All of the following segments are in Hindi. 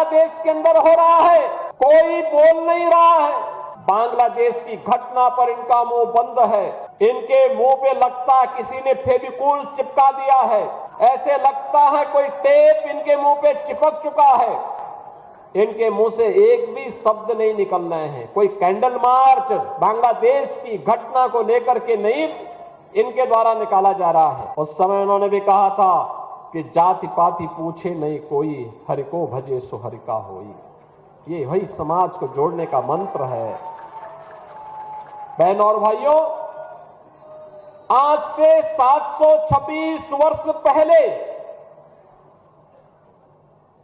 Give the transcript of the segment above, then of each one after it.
बांग्लादेश के अंदर हो रहा है कोई बोल नहीं रहा है। बांग्लादेश की घटना पर इनका मुंह बंद है। इनके मुंह पे लगता किसी ने फेविकोल चिपका दिया है, ऐसे लगता है कोई टेप इनके मुंह पे चिपक चुका है। इनके मुंह से एक भी शब्द नहीं निकल रहे हैं। कोई कैंडल मार्च बांग्लादेश की घटना को लेकर के नहीं इनके द्वारा निकाला जा रहा है। उस समय उन्होंने भी कहा था कि जाति पाति पूछे नहीं कोई, हरि को भजे सो हरि का होई। ये वही समाज को जोड़ने का मंत्र है। बहनों और भाइयों, आज से 726 वर्ष पहले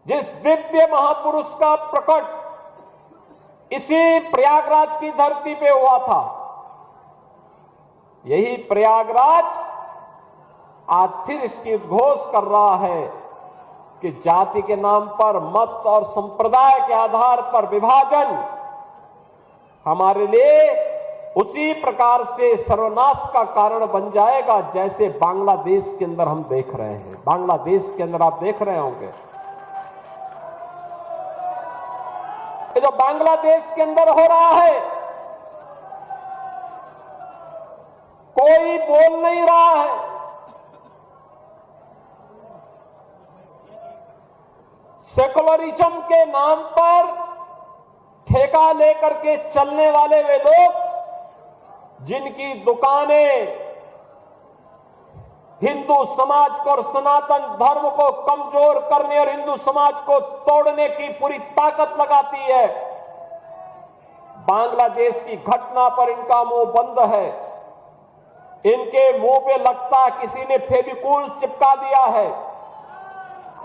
जिस दिव्य महापुरुष का प्रकट इसी प्रयागराज की धरती पे हुआ था, यही प्रयागराज आज फिर इसकी उद्घोष कर रहा है कि जाति के नाम पर, मत और संप्रदाय के आधार पर विभाजन हमारे लिए उसी प्रकार से सर्वनाश का कारण बन जाएगा जैसे बांग्लादेश के अंदर हम देख रहे हैं। बांग्लादेश के अंदर आप देख रहे होंगे कि जो बांग्लादेश के अंदर हो रहा है कोई बोल नहीं रहा है। सेकुलरिज्म के नाम पर ठेका लेकर के चलने वाले वे लोग जिनकी दुकानें हिंदू समाज को और सनातन धर्म को कमजोर करने और हिंदू समाज को तोड़ने की पूरी ताकत लगाती है, बांग्लादेश की घटना पर इनका मुंह बंद है। इनके मुंह पे लगता किसी ने फेविकोल चिपका दिया है,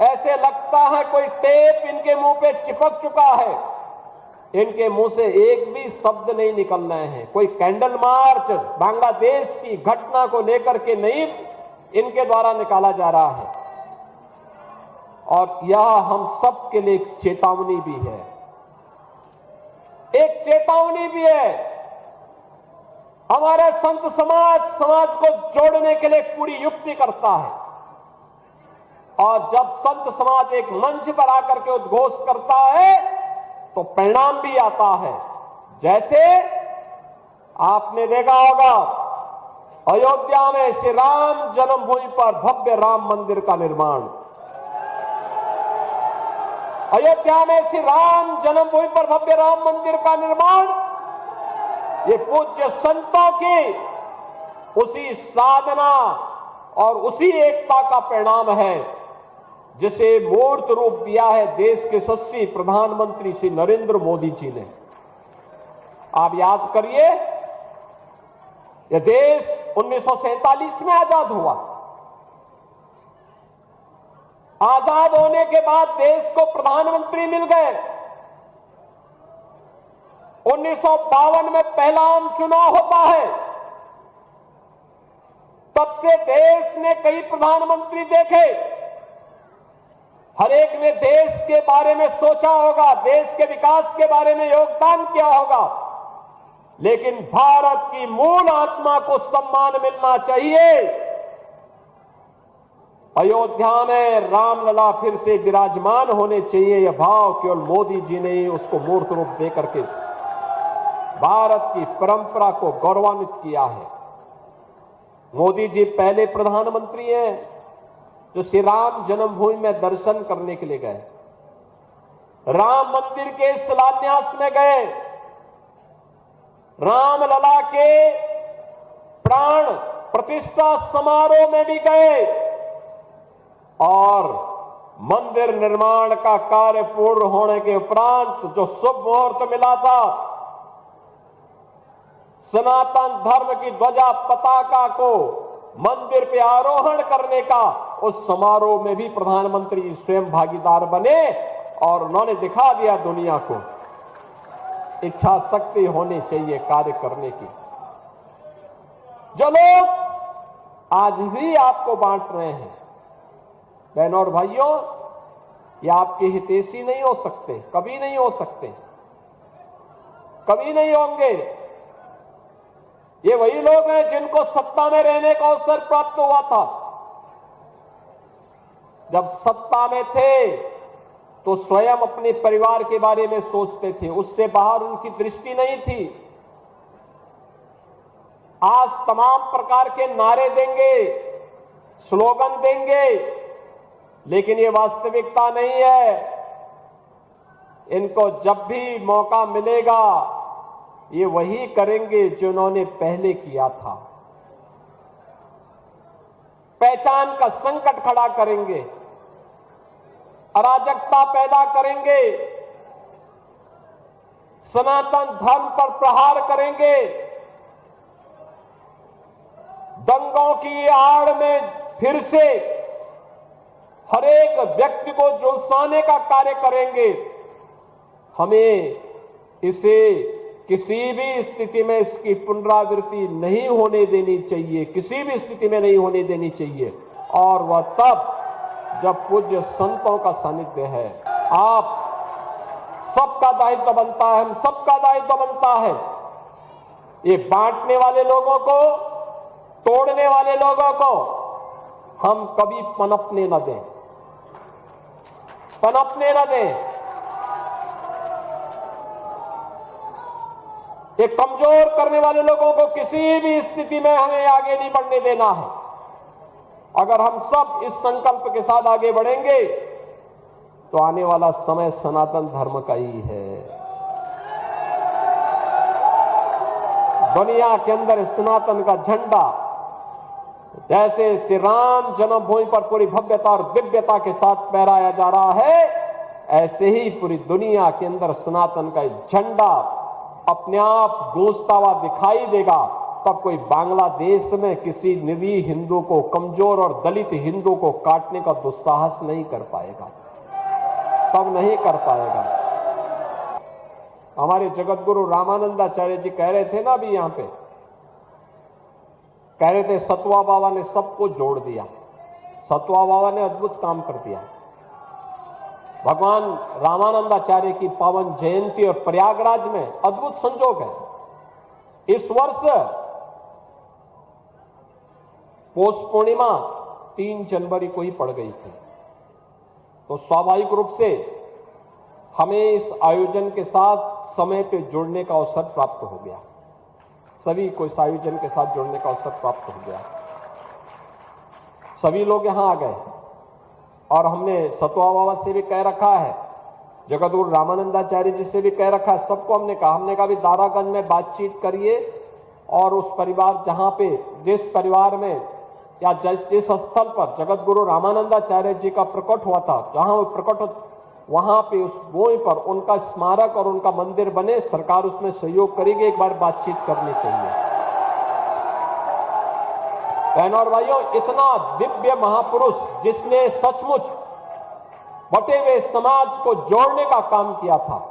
ऐसे लगता है कोई टेप इनके मुंह पे चिपक चुका है। इनके मुंह से एक भी शब्द नहीं निकल रहे हैं। कोई कैंडल मार्च बांग्लादेश की घटना को लेकर के नहीं इनके द्वारा निकाला जा रहा है। और यह हम सब के लिए एक चेतावनी भी है, एक चेतावनी भी है। हमारे संत समाज को जोड़ने के लिए पूरी युक्ति करता है, और जब संत समाज एक मंच पर आकर के उद्घोष करता है तो परिणाम भी आता है। जैसे आपने देखा होगा अयोध्या में श्री राम जन्मभूमि पर भव्य राम मंदिर का निर्माण, अयोध्या में श्री राम जन्मभूमि पर भव्य राम मंदिर का निर्माण, ये पूज्य संतों की उसी साधना और उसी एकता का परिणाम है जिसे मूर्त रूप दिया है देश के यशस्वी प्रधानमंत्री श्री नरेंद्र मोदी जी ने। आप याद करिए, यह देश 1947 में आजाद हुआ। आजाद होने के बाद देश को प्रधानमंत्री मिल गए। 1952 में पहला आम चुनाव होता है। तब से देश ने कई प्रधानमंत्री देखे, हर एक ने देश के बारे में सोचा होगा, देश के विकास के बारे में योगदान किया होगा, लेकिन भारत की मूल आत्मा को सम्मान मिलना चाहिए। अयोध्या में रामलला फिर से विराजमान होने चाहिए, यह भाव केवल मोदी जी ने ही उसको मूर्त रूप देकर के भारत की परंपरा को गौरवान्वित किया है। मोदी जी पहले प्रधानमंत्री हैं जो श्री राम जन्मभूमि में दर्शन करने के लिए गए, राम मंदिर के शिलान्यास में गए, रामलला के प्राण प्रतिष्ठा समारोह में भी गए, और मंदिर निर्माण का कार्य पूर्ण होने के उपरांत जो शुभ मुहूर्त मिला था, सनातन धर्म की ध्वजा पताका को मंदिर पे आरोहण करने का, उस समारोह में भी प्रधानमंत्री स्वयं भागीदार बने और उन्होंने दिखा दिया दुनिया को इच्छा शक्ति होनी चाहिए कार्य करने की। जो लोग आज भी आपको बांट रहे हैं, बहनों और भाइयों, ये आपके हितैषी नहीं हो सकते, कभी नहीं हो सकते, कभी नहीं होंगे। ये वही लोग हैं जिनको सत्ता में रहने का अवसर प्राप्त हुआ था। जब सत्ता में थे तो स्वयं अपने परिवार के बारे में सोचते थे, उससे बाहर उनकी दृष्टि नहीं थी। आज तमाम प्रकार के नारे देंगे, स्लोगन देंगे, लेकिन ये वास्तविकता नहीं है। इनको जब भी मौका मिलेगा ये वही करेंगे जो उन्होंने पहले किया था। पहचान का संकट खड़ा करेंगे, अराजकता पैदा करेंगे, सनातन धर्म पर प्रहार करेंगे, दंगों की आड़ में फिर से हर एक व्यक्ति को झुलसाने का कार्य करेंगे। हमें इसे किसी भी स्थिति में इसकी पुनरावृत्ति नहीं होने देनी चाहिए, किसी भी स्थिति में नहीं होने देनी चाहिए। और वह तब जब पूज्य संतों का सानिध्य है। आप सबका दायित्व बनता है, हम सबका दायित्व बनता है ये बांटने वाले लोगों को, तोड़ने वाले लोगों को हम कभी पनपने न दें, पनपने न दें। ये कमजोर करने वाले लोगों को किसी भी स्थिति में हमें आगे नहीं बढ़ने देना है। अगर हम सब इस संकल्प के साथ आगे बढ़ेंगे तो आने वाला समय सनातन धर्म का ही है। दुनिया के अंदर सनातन का झंडा जैसे श्री राम जन्मभूमि पर पूरी भव्यता और दिव्यता के साथ फहराया जा रहा है, ऐसे ही पूरी दुनिया के अंदर सनातन का झंडा अपने आप गूंजता हुआ दिखाई देगा। तब कोई बांग्लादेश में किसी निरीह हिंदू को, कमजोर और दलित हिंदू को काटने का दुस्साहस नहीं कर पाएगा, तब नहीं कर पाएगा। हमारे जगतगुरु रामानंदाचार्य जी कह रहे थे ना अभी यहां पे, कह रहे थे सतुआ बाबा ने सबको जोड़ दिया, सतुआ बाबा ने अद्भुत काम कर दिया। भगवान रामानंदाचार्य की पावन जयंती और प्रयागराज में अद्भुत संजोग है। इस वर्ष पौष पूर्णिमा 3 जनवरी को ही पड़ गई थी, तो स्वाभाविक रूप से हमें इस आयोजन के साथ समय पे जुड़ने का अवसर प्राप्त हो गया। सभी को इस आयोजन के साथ जुड़ने का अवसर प्राप्त हो गया। सभी लोग यहां आ गए और हमने सतुआ बाबा से भी कह रखा है, जगतगुरु रामानंदाचार्य जी से भी कह रखा है, सबको हमने कहा भी दारागंज में बातचीत करिए और उस परिवार जहां पे, जिस परिवार में या जिस स्थल पर जगतगुरु रामानंदाचार्य जी का प्रकट हुआ था, जहां वो प्रकट, वहां पे उस भूमि पर उनका स्मारक और उनका मंदिर बने। सरकार उसमें सहयोग करेगी, एक बार बातचीत करनी चाहिए। बहनों और भाइयों, इतना दिव्य महापुरुष जिसने सचमुच बटे हुए समाज को जोड़ने का काम किया था,